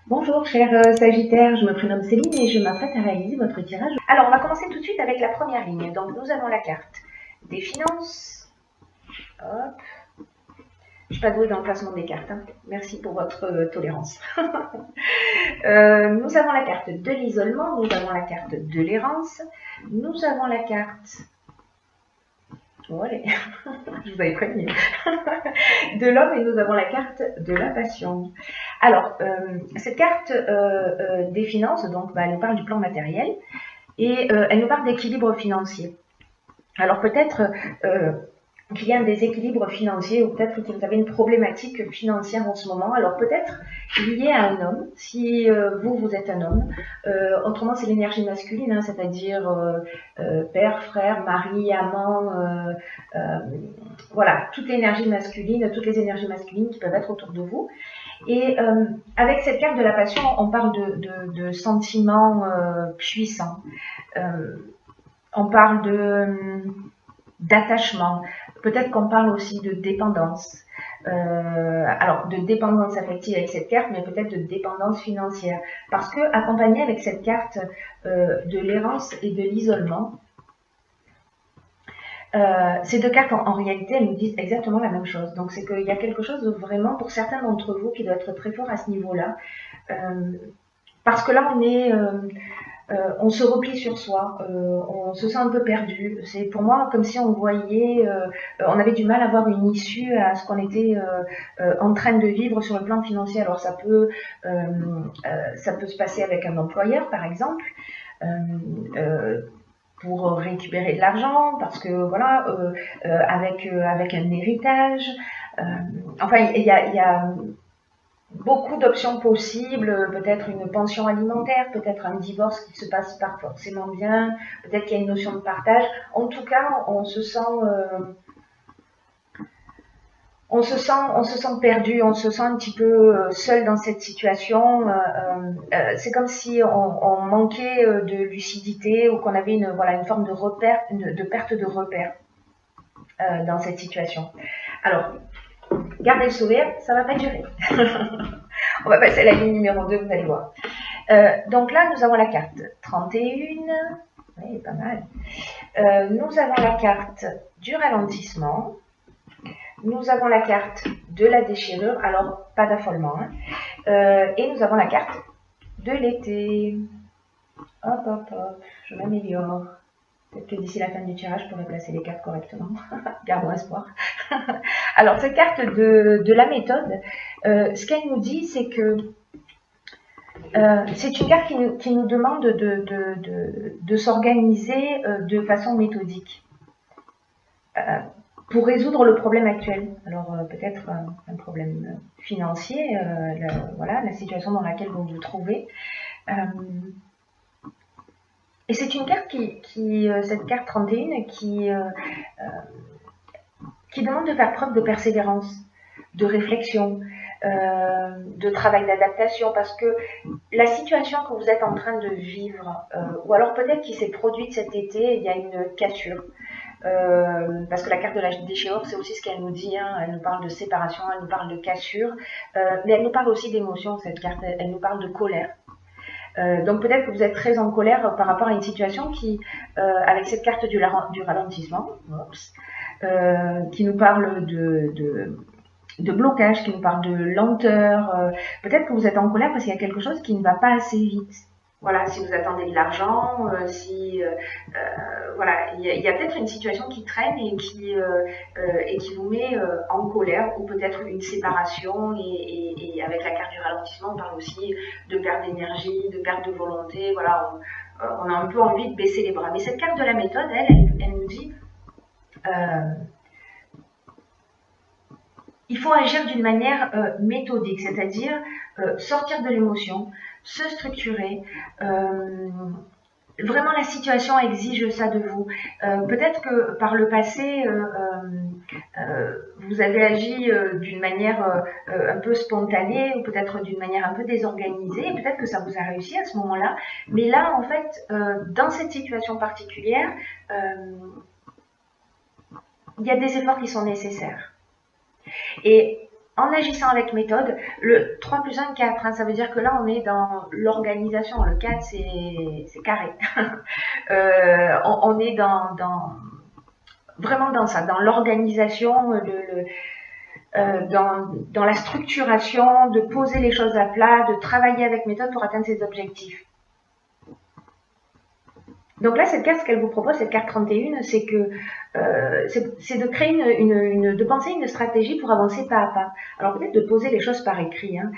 Bonjour chers Sagittaires, je me prénomme Céline et je m'apprête à réaliser votre tirage. Alors on va commencer tout de suite avec la première ligne. Donc nous avons la carte des finances. Hop. Je ne suis pas douée dans le placement des cartes. Hein. Merci pour votre tolérance. Nous avons la carte de l'isolement, nous avons la carte de l'errance, nous avons la carte... Oh, allez. Je vous avais prévenu. De l'homme et nous avons la carte de la passion. Alors, cette carte des finances, donc, elle nous parle du plan matériel et elle nous parle d'équilibre financier. Alors peut-être qu'il y a un déséquilibre financier ou peut-être que vous avez une problématique financière en ce moment. Alors peut-être lié à un homme, si vous êtes un homme. Autrement, c'est l'énergie masculine, hein, c'est-à-dire père, frère, mari, amant, voilà, toute l'énergie masculine, toutes les énergies masculines qui peuvent être autour de vous. Et avec cette carte de la passion, on parle de sentiments puissants. On parle d'attachement. Peut-être qu'on parle aussi de dépendance. Alors, de dépendance affective avec cette carte, mais peut-être de dépendance financière. Parce que, accompagné avec cette carte de l'errance et de l'isolement, ces deux cartes, en réalité, elles nous disent exactement la même chose. Donc, c'est qu'il y a quelque chose de vraiment, pour certains d'entre vous, qui doit être très fort à ce niveau-là. Parce que là, on se replie sur soi, on se sent un peu perdu. C'est pour moi comme si on voyait, on avait du mal à voir une issue à ce qu'on était en train de vivre sur le plan financier. Alors, ça peut se passer avec un employeur, par exemple. Pour récupérer de l'argent, parce que voilà, avec un héritage. Enfin, il y a beaucoup d'options possibles, peut-être une pension alimentaire, peut-être un divorce qui se passe pas forcément bien, peut-être qu'il y a une notion de partage. En tout cas, on se sent perdu, on se sent un petit peu seul dans cette situation. C'est comme si on manquait de lucidité ou qu'on avait une forme de repère, de perte de repère dans cette situation. Alors, gardez le sourire, ça va pas durer. On va passer à la ligne numéro 2, vous allez voir. Donc là, nous avons la carte 31, oui, pas mal. Nous avons la carte du ralentissement. Nous avons la carte de la déchirure, alors pas d'affolement. Hein. Et nous avons la carte de l'été. Hop, hop, hop, je m'améliore. Peut-être que d'ici la fin du tirage, je pourrai placer les cartes correctement. Gardons espoir. Alors, cette carte de la méthode, ce qu'elle nous dit, c'est que c'est une carte qui nous demande de s'organiser de façon méthodique pour résoudre le problème actuel. Alors, peut-être un problème financier, voilà, la situation dans laquelle vous vous trouvez. Et c'est une carte cette carte 31 qui demande de faire preuve de persévérance, de réflexion, de travail d'adaptation, parce que la situation que vous êtes en train de vivre, ou alors peut-être qu'il s'est produite cet été, il y a une cassure. Parce que la carte de la déchirure, c'est aussi ce qu'elle nous dit, hein. Elle nous parle de séparation, elle nous parle de cassure, mais elle nous parle aussi d'émotion, cette carte, elle nous parle de colère. Donc peut-être que vous êtes très en colère par rapport à une situation qui, avec cette carte du ralentissement, qui nous parle de blocage, qui nous parle de lenteur. Peut-être que vous êtes en colère parce qu'il y a quelque chose qui ne va pas assez vite. Voilà, si vous attendez de l'argent, voilà, il y a peut-être une situation qui traîne et qui vous met en colère, ou peut-être une séparation, et avec la carte du ralentissement, on parle aussi de perte d'énergie, de perte de volonté, voilà, on a un peu envie de baisser les bras. Mais cette carte de la méthode, elle nous dit il faut agir d'une manière méthodique, c'est-à-dire sortir de l'émotion, se structurer. Vraiment, la situation exige ça de vous. Peut-être que par le passé, vous avez agi d'une manière un peu spontanée, ou peut-être d'une manière un peu désorganisée, et peut-être que ça vous a réussi à ce moment-là. Mais là, en fait, dans cette situation particulière, il y a des efforts qui sont nécessaires. Et en agissant avec méthode, le 3 plus 1, 4, hein, ça veut dire que là, on est dans l'organisation. Le 4, c'est carré. On est vraiment dans ça, dans l'organisation, dans la structuration, de poser les choses à plat, de travailler avec méthode pour atteindre ses objectifs. Donc là, cette carte, ce qu'elle vous propose, cette carte 31, c'est que c'est de créer de penser une stratégie pour avancer pas à pas. Alors peut-être de poser les choses par écrit, hein,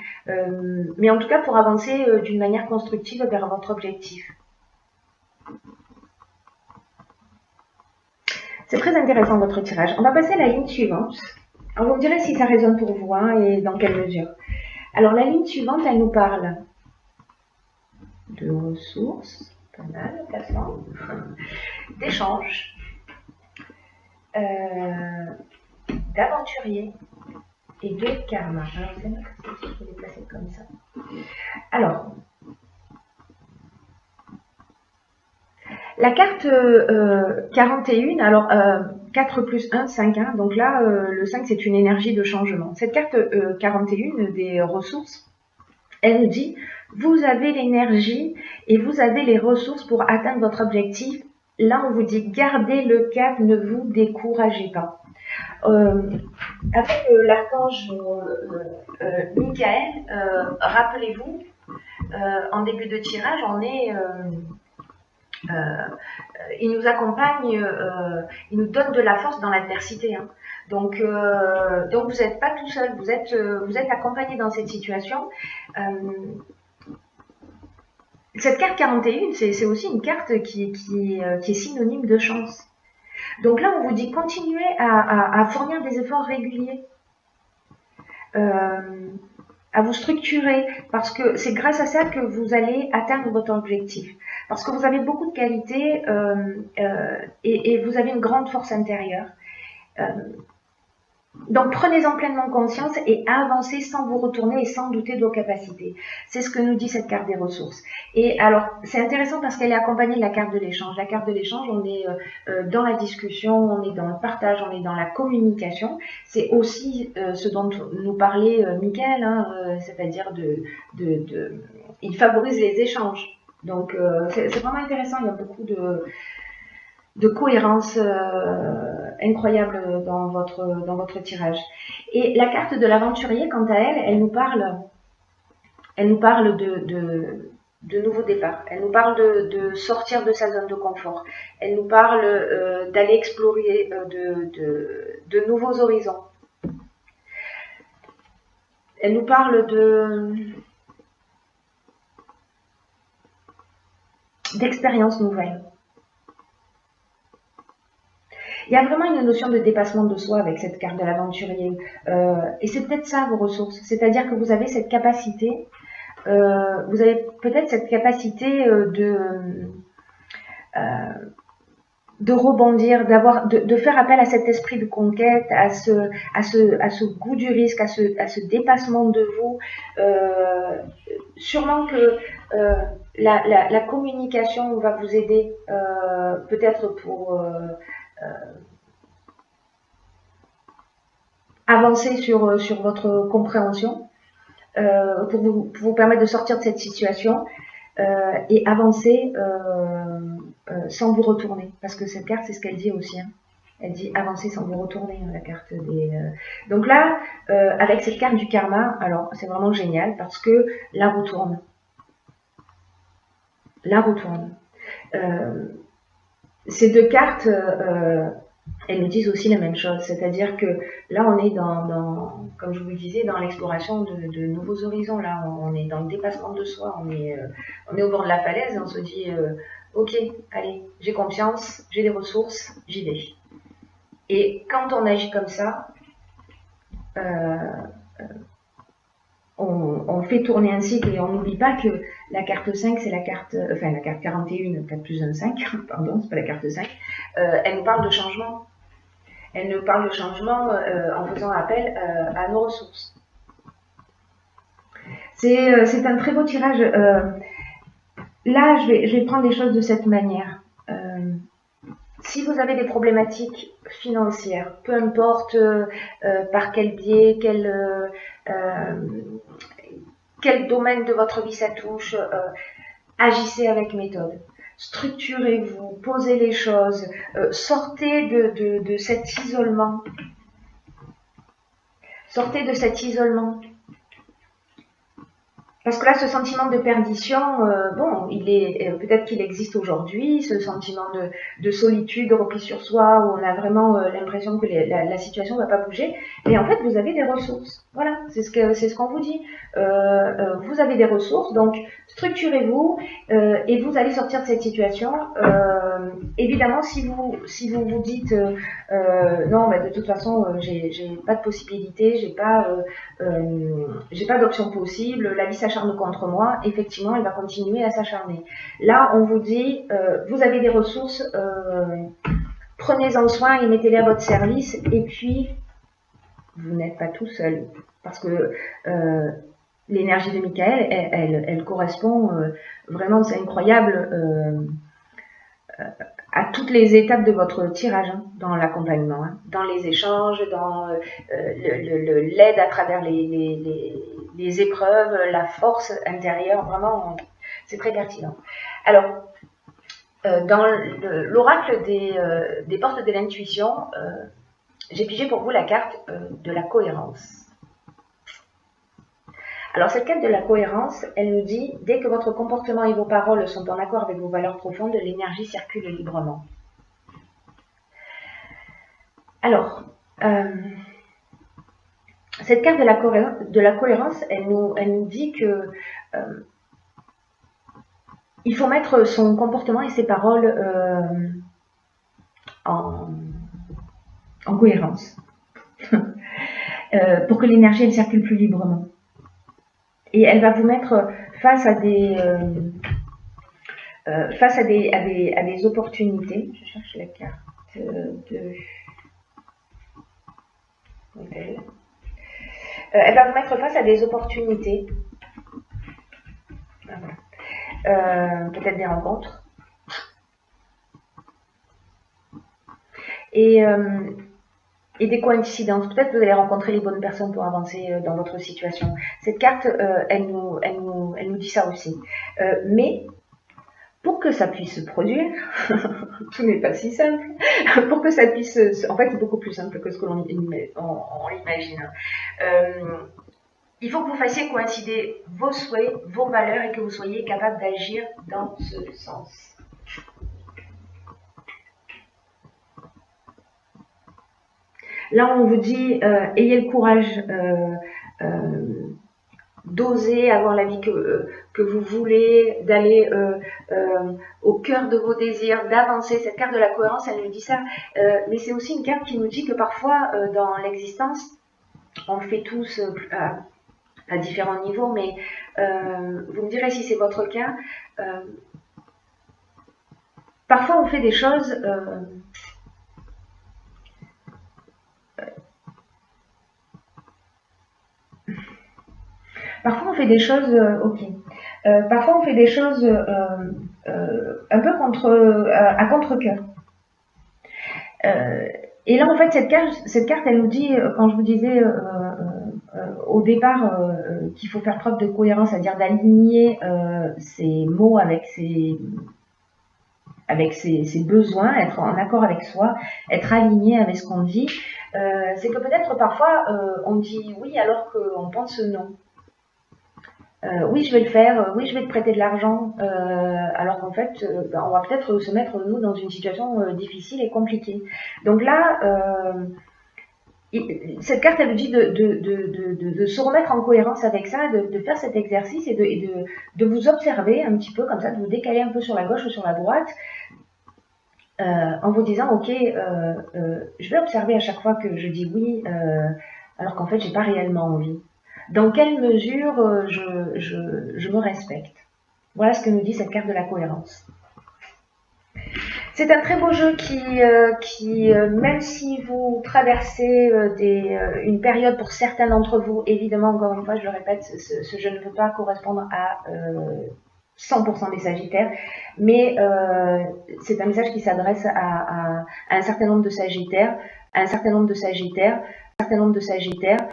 mais en tout cas pour avancer d'une manière constructive vers votre objectif. C'est très intéressant votre tirage. On va passer à la ligne suivante. Alors vous me direz si ça résonne pour vous, hein, et dans quelle mesure. Alors la ligne suivante, elle nous parle de ressources, pas mal, placement, d'échanges, d'aventuriers et de karma. Alors c'est mieux que je vais les placer comme ça. Alors, la carte 41, alors 4 plus 1, 5, hein, donc là le 5 c'est une énergie de changement. Cette carte 41 des ressources, elle nous dit vous avez l'énergie et vous avez les ressources pour atteindre votre objectif. Là on vous dit gardez le cap, ne vous découragez pas. Avec l'archange Michael, rappelez-vous, en début de tirage on est... il nous accompagne, il nous donne de la force dans l'adversité. Hein. Donc vous n'êtes pas tout seul, vous êtes accompagné dans cette situation. Cette carte 41, c'est aussi une carte qui est synonyme de chance. Donc là, on vous dit continuez à fournir des efforts réguliers. À vous structurer, parce que c'est grâce à ça que vous allez atteindre votre objectif. Parce que vous avez beaucoup de qualités et vous avez une grande force intérieure. Donc prenez-en pleinement conscience et avancez sans vous retourner et sans douter de vos capacités. C'est ce que nous dit cette carte des ressources. Et alors c'est intéressant parce qu'elle est accompagnée de la carte de l'échange. La carte de l'échange, on est dans la discussion, on est dans le partage, on est dans la communication. C'est aussi ce dont nous parlait Michael, hein, c'est-à-dire il favorise les échanges. Donc c'est vraiment intéressant, il y a beaucoup de cohérence incroyable dans votre tirage. Et la carte de l'aventurier, quant à elle, elle nous parle de nouveaux départs. Elle nous parle de sortir de sa zone de confort. Elle nous parle d'aller explorer de nouveaux horizons. Elle nous parle d'expériences nouvelles. Il y a vraiment une notion de dépassement de soi avec cette carte de l'aventurier. Et c'est peut-être ça vos ressources. C'est-à-dire que vous avez cette capacité, vous avez peut-être cette capacité de rebondir, de faire appel à cet esprit de conquête, à ce goût du risque, à ce dépassement de vous. Sûrement que la communication va vous aider, peut-être pour avancer sur votre compréhension, pour vous permettre de sortir de cette situation et avancer sans vous retourner. Parce que cette carte, c'est ce qu'elle dit aussi. Hein. Elle dit avancer sans vous retourner, la carte des... Donc là, avec cette carte du karma, alors c'est vraiment génial parce que la roue tourne. La roue tourne. Ces deux cartes, elles nous disent aussi la même chose, c'est-à-dire que là on est comme je vous le disais, dans l'exploration de nouveaux horizons. Là on est dans le dépassement de soi, on est au bord de la falaise et on se dit ok, allez, j'ai confiance, j'ai des ressources, j'y vais. Et quand on agit comme ça, on fait tourner un cycle et on n'oublie pas que la carte 5, c'est la carte 41, 4 plus 1, 5, pardon, c'est pas la carte 5, elle nous parle de changement. Elle nous parle de changement en faisant appel à nos ressources. C'est un très beau tirage. Là, je vais prendre les choses de cette manière. Si vous avez des problématiques financières, peu importe par quel biais, quel domaine de votre vie ça touche, agissez avec méthode. Structurez-vous, posez les choses, sortez de cet isolement. Sortez de cet isolement. Parce que là, ce sentiment de perdition, bon, peut-être qu'il existe aujourd'hui, ce sentiment de solitude, de repli sur soi, où on a vraiment l'impression que la situation ne va pas bouger. Mais en fait, vous avez des ressources. Voilà, c'est ce qu'on vous dit. Vous avez des ressources, donc structurez-vous et vous allez sortir de cette situation. Évidemment, si vous vous dites non, mais de toute façon, j'ai pas de possibilité, j'ai pas d'option possible, la vie s'acharne contre moi, effectivement, elle va continuer à s'acharner. Là, on vous dit, vous avez des ressources, prenez-en soin et mettez-les à votre service, et puis, vous n'êtes pas tout seul, parce que l'énergie de Michael, elle correspond vraiment, c'est incroyable, à toutes les étapes de votre tirage, hein, dans l'accompagnement, hein, dans les échanges, dans l'aide à travers les épreuves, la force intérieure, vraiment, c'est très pertinent. Alors, dans l'oracle des portes de l'intuition, j'ai pigé pour vous la carte de la cohérence. Alors cette carte de la cohérence, elle nous dit, dès que votre comportement et vos paroles sont en accord avec vos valeurs profondes, l'énergie circule librement. Alors, cette carte de la cohérence, elle nous dit que il faut mettre son comportement et ses paroles en cohérence pour que l'énergie elle circule plus librement. Et elle va vous mettre face à des opportunités. Je cherche la carte de modèle. Elle va vous mettre face à des opportunités. Peut-être des rencontres. Et des coïncidences. Peut-être que vous allez rencontrer les bonnes personnes pour avancer dans votre situation. Cette carte, elle nous dit ça aussi. Mais pour que ça puisse se produire, tout n'est pas si simple. Pour que ça puisse, en fait, c'est beaucoup plus simple que ce que l'on imagine. Il faut que vous fassiez coïncider vos souhaits, vos valeurs et que vous soyez capable d'agir dans ce sens. Là, on vous dit, ayez le courage d'oser avoir la vie que vous voulez, d'aller au cœur de vos désirs, d'avancer. Cette carte de la cohérence, elle nous dit ça. Mais c'est aussi une carte qui nous dit que parfois, dans l'existence, on le fait tous à différents niveaux, mais vous me direz si c'est votre cas. Parfois, on fait des choses... Parfois on fait des choses, ok. Parfois on fait des choses un peu à contre-cœur. Et là en fait cette carte elle nous dit, quand je vous disais au départ qu'il faut faire preuve de cohérence, c'est-à-dire d'aligner ses mots avec ses besoins, être en accord avec soi, être aligné avec ce qu'on dit, c'est que peut-être parfois on dit oui alors qu'on pense non. Oui, je vais le faire, oui, je vais te prêter de l'argent, alors qu'en fait, on va peut-être se mettre, nous, dans une situation difficile et compliquée. Donc là, cette carte, elle nous dit de se remettre en cohérence avec ça, de faire cet exercice et de vous observer un petit peu, comme ça, de vous décaler un peu sur la gauche ou sur la droite, en vous disant, ok, je vais observer à chaque fois que je dis oui, alors qu'en fait, j'ai pas réellement envie. Dans quelle mesure je me respecte? Voilà ce que nous dit cette carte de la cohérence. C'est un très beau jeu qui même si vous traversez une période pour certains d'entre vous, évidemment, encore une fois, je le répète, ce jeu ne peut pas correspondre à 100% des Sagittaires, mais c'est un message qui s'adresse à un certain nombre de Sagittaires, un certain nombre de Sagittaires, un certain nombre de Sagittaires,